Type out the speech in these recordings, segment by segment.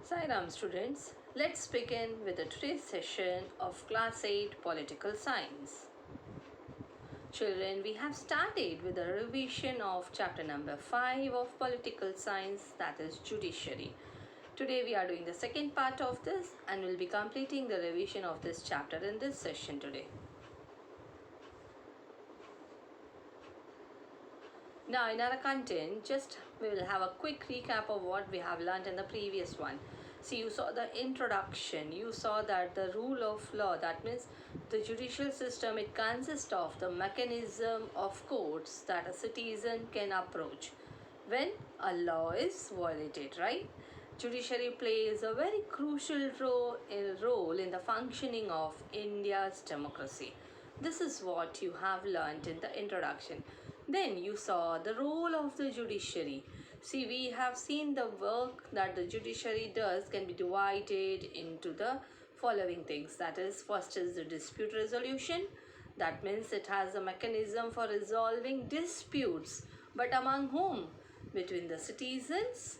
Sairam students, let's begin with the today's session of Class 8 Political Science. Children, we have started with a revision of chapter number 5 of Political Science, that is Judiciary. Today we are doing the second part of this and will be completing the revision of this chapter in this session today. Now in our content, just we will have a quick recap of what we have learned in the previous one. See, you saw the introduction, you saw that the rule of law, that means the judicial system, it consists of the mechanism of courts that a citizen can approach when a law is violated, right? Judiciary plays a very crucial role in the functioning of India's democracy. This is what you have learned in the introduction. Then you saw the role of the judiciary. See, we have seen the work that the judiciary does can be divided into the following things. That is, first is the dispute resolution. That means it has a mechanism for resolving disputes. But among whom? Between citizens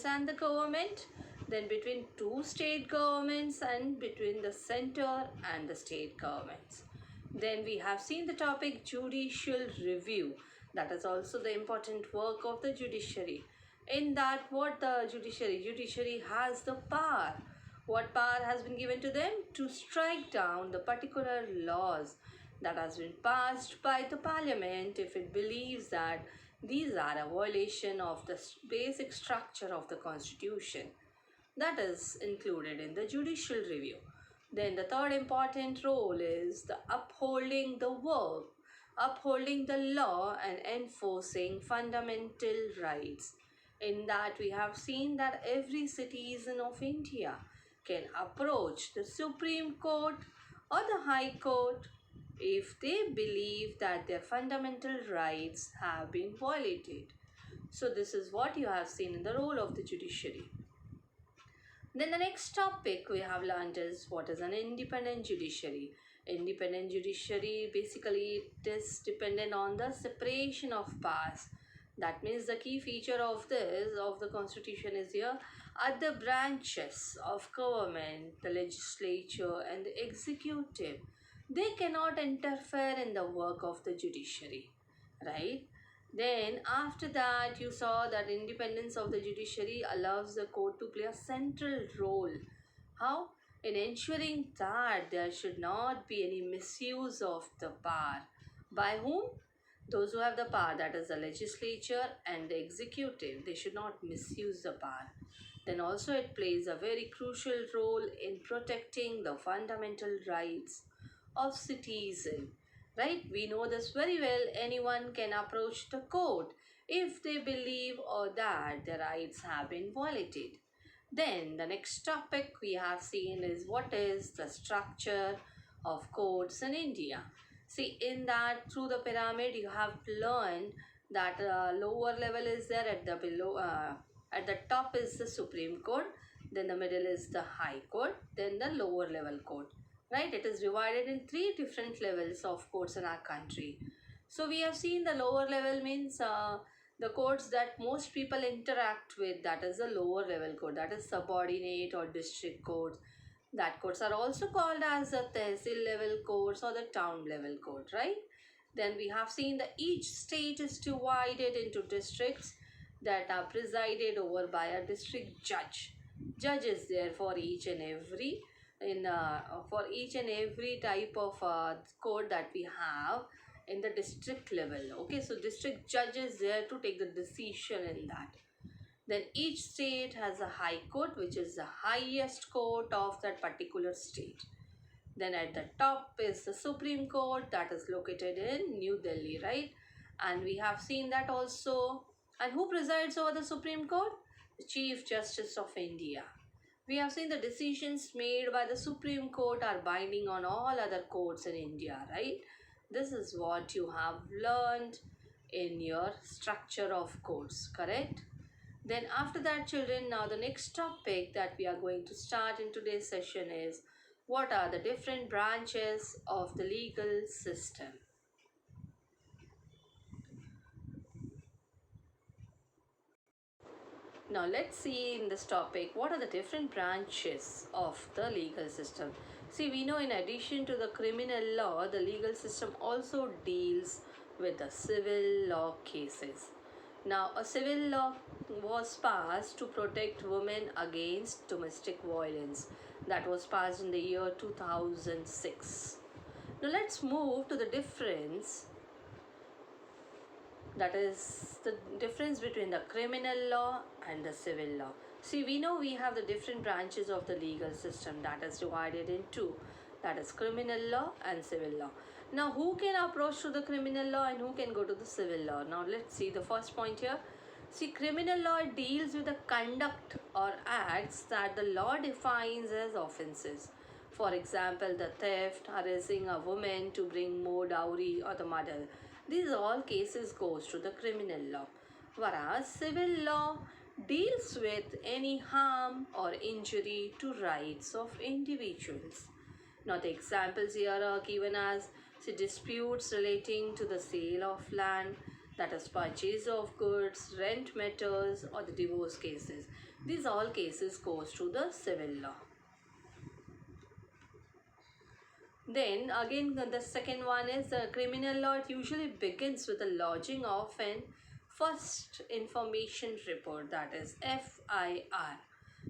and the government, then between two state governments, and between the center and the state governments. Then we have seen the topic judicial review. That is also the important work of the judiciary. In that, what the judiciary has the power. What power has been given to them? To strike down the particular laws that has been passed by the parliament if it believes that these are a violation of the basic structure of the constitution. That is included in the judicial review. Then the third important role is the upholding the law and enforcing fundamental rights. In that, we have seen that every citizen of India can approach the Supreme Court or the High Court if they believe that their fundamental rights have been violated. So this is what you have seen in the role of the judiciary. Then the next topic we have learned is what is an independent judiciary. Independent judiciary, basically it is dependent on the separation of powers. That means the key feature of the constitution is here are the branches of government, the legislature and the executive. They cannot interfere in the work of the judiciary, right? Then after that, you saw that independence of the judiciary allows the court to play a central role. How? In ensuring that there should not be any misuse of the power. By whom? Those who have the power, that is the legislature and the executive. They should not misuse the power. Then also it plays a very crucial role in protecting the fundamental rights of citizens. Right? We know this very well. Anyone can approach the court if they believe or that their rights have been violated. Then the next topic we have seen is what is the structure of courts in India. See, in that through the pyramid you have learned that lower level is there at the below. At the top is the Supreme Court, then the middle is the High Court, then the lower level court. Right? It is divided in three different levels of courts in our country. So we have seen the lower level means the courts that most people interact with, that is the lower level court, that is subordinate or district courts. That courts are also called as the tehsil level courts or the town level court, right? Then we have seen that each state is divided into districts that are presided over by a district judge. Judge is there for each and every type of court that we have in the district level. Okay, so district judge is there to take the decision in that. Then each state has a high court, which is the highest court of that particular state. Then at the top is the Supreme Court, that is located in New Delhi, right? And we have seen that also. And who presides over the Supreme Court? The Chief Justice of India. We have seen the decisions made by the Supreme Court are binding on all other courts in India, right? This is what you have learned in your structure of courts, correct? Then after that, children, now the next topic that we are going to start in today's session is what are the different branches of the legal system. Now let's see in this topic what are the different branches of the legal system. See, we know in addition to the criminal law, the legal system also deals with the civil law cases. Now, a civil law was passed to protect women against domestic violence. That was passed in the year 2006. Now, let's move to the difference, that is the difference between the criminal law and the civil law. See, we know we have the different branches of the legal system that is divided in two, that is criminal law and civil law. Now, who can approach to the criminal law and who can go to the civil law? Now, let's see the first point here. See, criminal law deals with the conduct or acts that the law defines as offenses. For example, the theft, harassing a woman to bring more dowry, or the murder. These all cases goes to the criminal law. Whereas civil law deals with any harm or injury to rights of individuals. Now the examples here are given as the disputes relating to the sale of land, that is purchase of goods, rent matters, or the divorce cases. These all cases goes to the civil law. Then again the second one is the criminal law. It usually begins with the lodging of an first information report, that is FIR,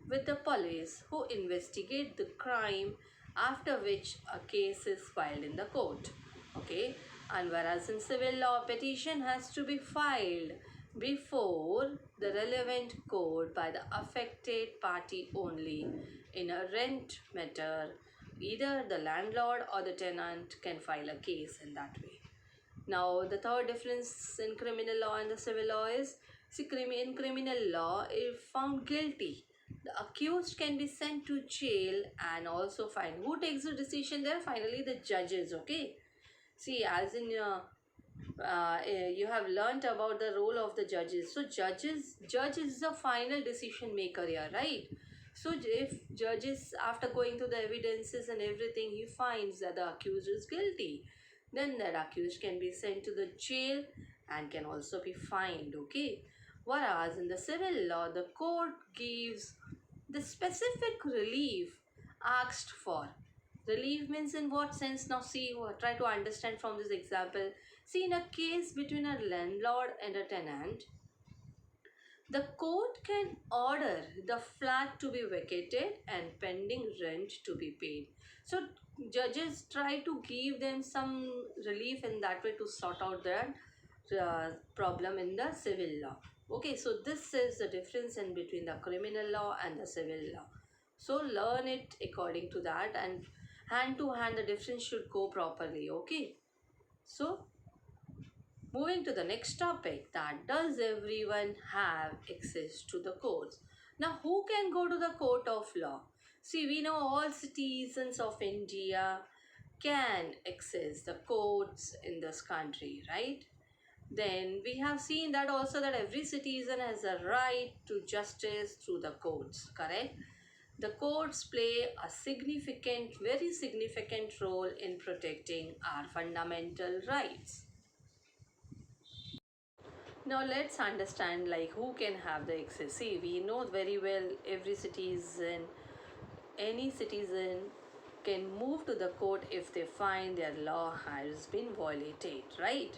with the police who investigate the crime, after which a case is filed in the court. Okay, and whereas in civil law, petition has to be filed before the relevant court by the affected party only in a rent matter. Either the landlord or the tenant can file a case in that way. Now, the third difference in criminal law and the civil law is, see, in criminal law, if found guilty, the accused can be sent to jail and also fined. Who takes the decision there? Finally, the judges, okay? See, as in you have learnt about the role of the judges. So, judge is the final decision maker here, right? So, if judges, after going through the evidences and everything, he finds that the accused is guilty, then that accused can be sent to the jail and can also be fined, okay? Whereas in the civil law, the court gives the specific relief asked for. Relief means in what sense? Now see, try to understand from this example. See, in a case between a landlord and a tenant, the court can order the flat to be vacated and pending rent to be paid. So judges try to give them some relief in that way to sort out their problem in the civil law. Okay, so this is the difference in between the criminal law and the civil law. So learn it according to that, and hand to hand the difference should go properly. Okay, so moving to the next topic, that does everyone have access to the courts? Now, who can go to the court of law? See, we know all citizens of India can access the courts in this country, right? Then we have seen that also that every citizen has a right to justice through the courts, correct? The courts play a significant, very significant role in protecting our fundamental rights. Now let's understand like who can have the access. See, we know very well every citizen, any citizen can move to the court if they find their law has been violated, right?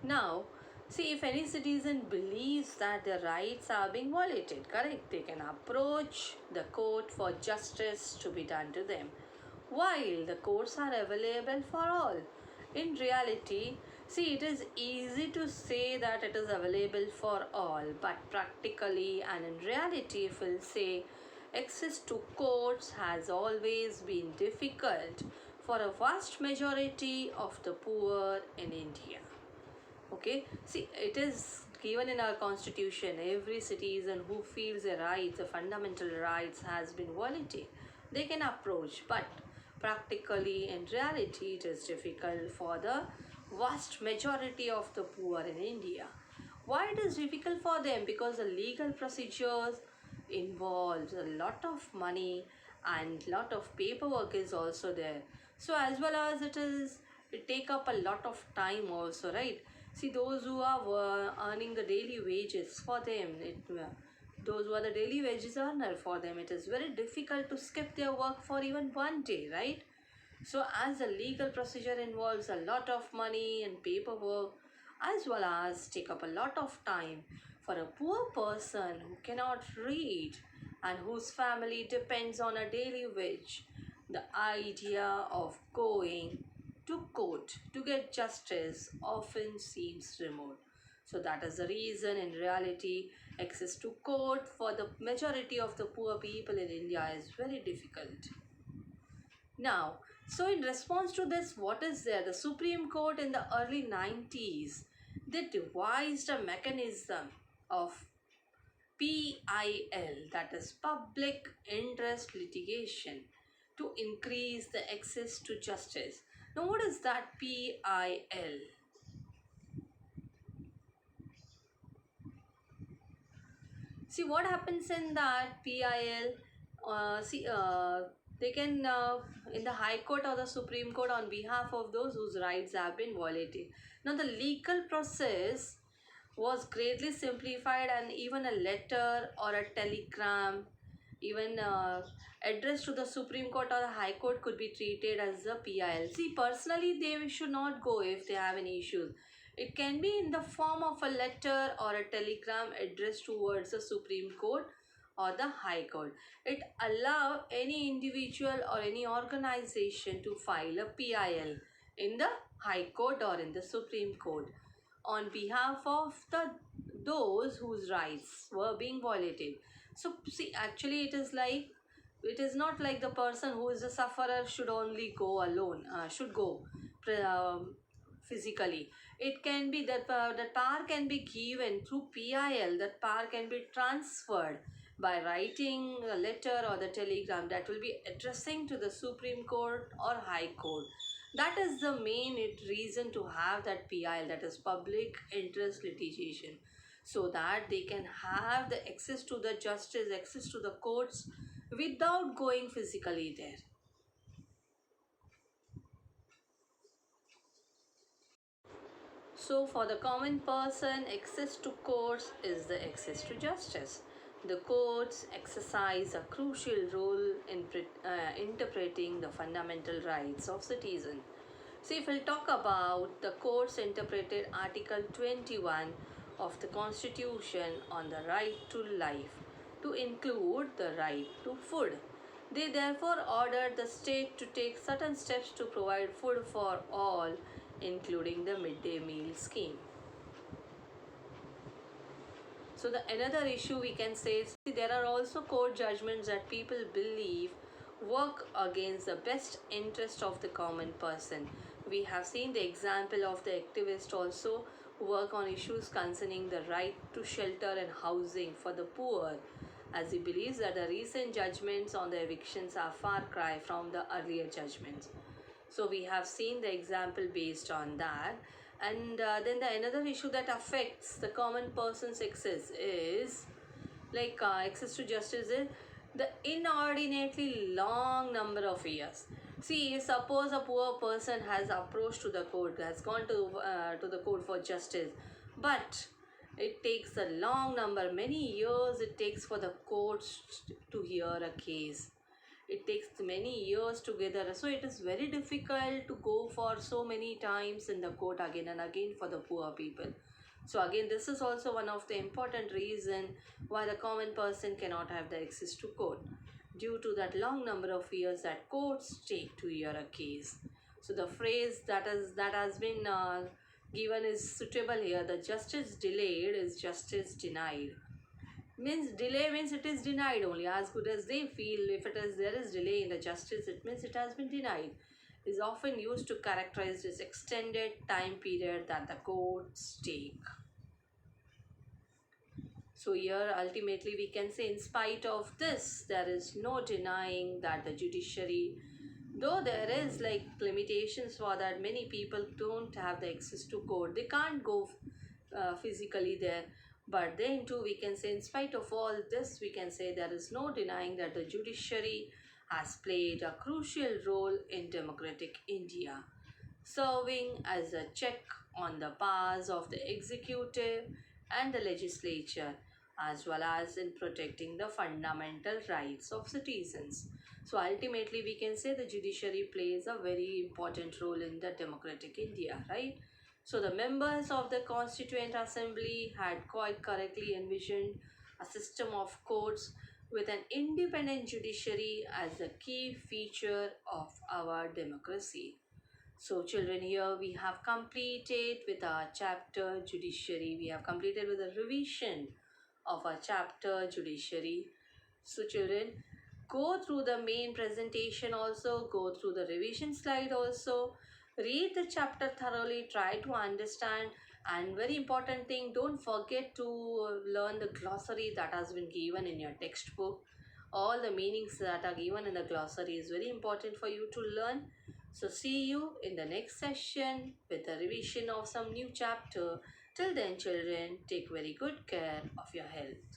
Now, see, if any citizen believes that their rights are being violated, correct, they can approach the court for justice to be done to them. While the courts are available for all, in reality, see, it is easy to say that it is available for all, but practically and in reality, if we'll say, access to courts has always been difficult for a vast majority of the poor in India. Okay, see, it is given in our constitution, every citizen who feels their rights, the fundamental rights has been violated, they can approach, but practically in reality it is difficult for the vast majority of the poor in India. Why it is difficult for them? Because the legal procedures involves a lot of money and lot of paperwork is also there. So as well as it take up a lot of time also, right? See, those who are earning the daily wages, for them, those who are the daily wages earner, for them, it is very difficult to skip their work for even one day, right? So, as the legal procedure involves a lot of money and paperwork, as well as take up a lot of time for a poor person who cannot read and whose family depends on a daily wage, the idea of going to court to get justice often seems remote. So, that is the reason in reality, access to court for the majority of the poor people in India is very difficult. Now, so in response to this, what is there? The Supreme Court in the early 90s, they devised a mechanism of PIL, that is public interest litigation, to increase the access to justice. Now, what is that PIL? See what happens in that PIL. They can in the High Court or the Supreme Court on behalf of those whose rights have been violated. Now the legal process was greatly simplified, and even a letter or a telegram, even addressed to the Supreme Court or the High Court, could be treated as a PIL. See, personally, they should not go if they have any issues. It can be in the form of a letter or a telegram addressed towards the Supreme Court or the High Court. It allows any individual or any organization to file a PIL in the High Court or in the Supreme Court on behalf of the those whose rights were being violated. So see, actually it is not like the person who is the sufferer should only go alone, should go physically. It can be that that power can be given through PIL, that power can be transferred by writing a letter or the telegram that will be addressing to the Supreme Court or High Court. That is the main reason to have that PIL, that is public interest litigation, so that they can have the access to the justice, access to the courts without going physically there. So, for the common person, access to courts is the access to justice. The courts exercise a crucial role in interpreting the fundamental rights of citizens. So, if we'll talk about the courts interpreted Article 21 of the Constitution on the right to life to include the right to food. They therefore ordered the state to take certain steps to provide food for all, including the midday meal scheme. So the another issue we can say is, see, there are also court judgments that people believe work against the best interest of the common person. We have seen the example of the activist also who work on issues concerning the right to shelter and housing for the poor, as he believes that the recent judgments on the evictions are far cry from the earlier judgments. So we have seen the example based on that. And then the another issue that affects the common person's access is access to justice is the inordinately long number of years. See, suppose a poor person has approached to the court, has gone to the court for justice, but it takes a long number, many years it takes for the courts to hear a case. It takes many years together, so it is very difficult to go for so many times in the court again and again for the poor people. So again, this is also one of the important reason why the common person cannot have the access to court, due to that long number of years that courts take to hear a case. So the phrase that has been given is suitable here: the justice delayed is justice denied. Means delay means it is denied only, as good as they feel. If it is there is delay in the justice, it means it has been denied. Is often used to characterize this extended time period that the courts take. So here ultimately we can say, in spite of this, there is no denying that the judiciary, though there is limitations for that, many people don't have the access to court, they can't go physically there. But then too, we can say, in spite of all this, we can say there is no denying that the judiciary has played a crucial role in democratic India, serving as a check on the powers of the executive and the legislature, as well as in protecting the fundamental rights of citizens. So ultimately, we can say the judiciary plays a very important role in the democratic India, right? So the members of the Constituent Assembly had quite correctly envisioned a system of courts with an independent judiciary as the key feature of our democracy. So, children, here we have completed with our chapter Judiciary. We have completed with a revision of our chapter Judiciary. So, children, go through the main presentation also, go through the revision slide also, read the chapter thoroughly, try to understand, and very important thing, don't forget to learn the glossary that has been given in your textbook. All the meanings that are given in the glossary is very important for you to learn. So see you in the next session with the revision of some new chapter. Till then, children, take very good care of your health.